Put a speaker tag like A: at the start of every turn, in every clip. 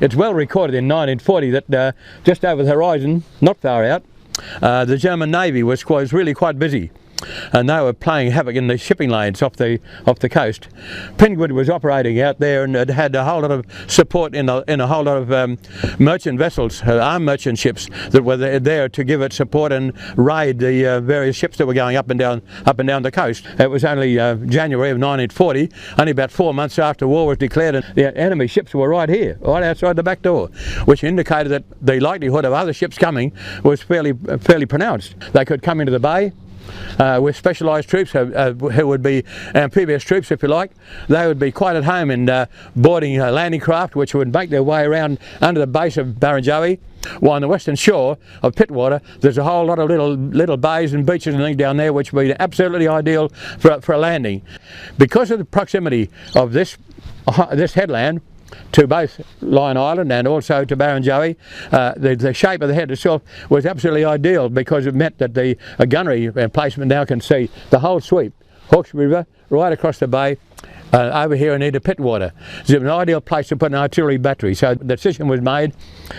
A: it's well recorded in 1940 that just over the horizon, not far out, the German Navy was really quite busy, and they were playing havoc in the shipping lanes off the coast. Penguin was operating out there, and it had a whole lot of support in a whole lot of merchant vessels, armed merchant ships that were there to give it support and raid the various ships that were going up and down the coast. It was only January of 1940, only about 4 months after war was declared, and the enemy ships were right here, right outside the back door, which indicated that the likelihood of other ships coming was fairly pronounced. They could come into the bay with specialised troops who would be amphibious troops, if you like. They would be quite at home in boarding landing craft, which would make their way around under the base of Barrenjoey. While on the western shore of Pittwater, there's a whole lot of little bays and beaches and things down there which would be absolutely ideal for a landing. Because of the proximity of this headland to both Lion Island and also to Barrenjoey, the shape of the head itself was absolutely ideal, because it meant that the gunnery emplacement now can see the whole sweep, Hawkesbury River, right across the bay, over here into Pittwater. It's an ideal place to put an artillery battery. So the decision was made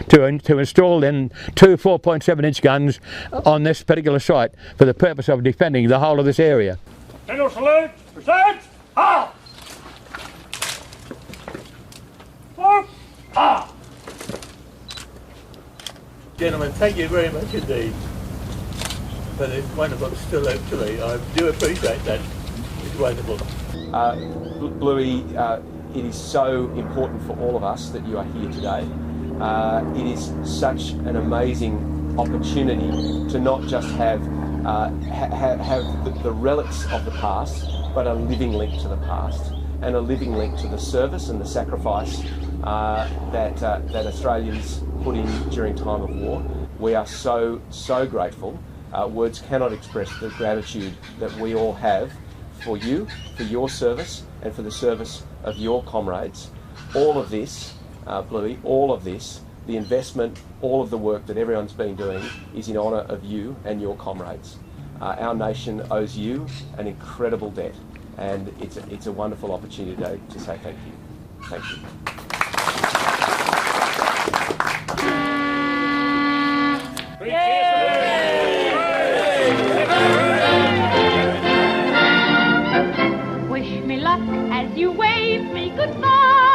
A: to install then two 4.7-inch guns on this particular site for the purpose of defending the whole of this area.
B: General salute, present, ah! Ah!
C: Gentlemen, thank you very much indeed for the wonderful salute to me. I do appreciate that. It's wonderful.
D: Bluey, it is so important for all of us that you are here today. It is such an amazing opportunity to not just have the relics of the past, but a living link to the past, and a living link to the service and the sacrifice that Australians put in during time of war. We are so grateful. Words cannot express the gratitude that we all have for you, for your service, and for the service of your comrades. All of this, Bluey, all of this, the investment, all of the work that everyone's been doing is in honour of you and your comrades. Our nation owes you an incredible debt, and it's a wonderful opportunity today to say thank you. Thank you.
E: Wish me luck as you wave me goodbye.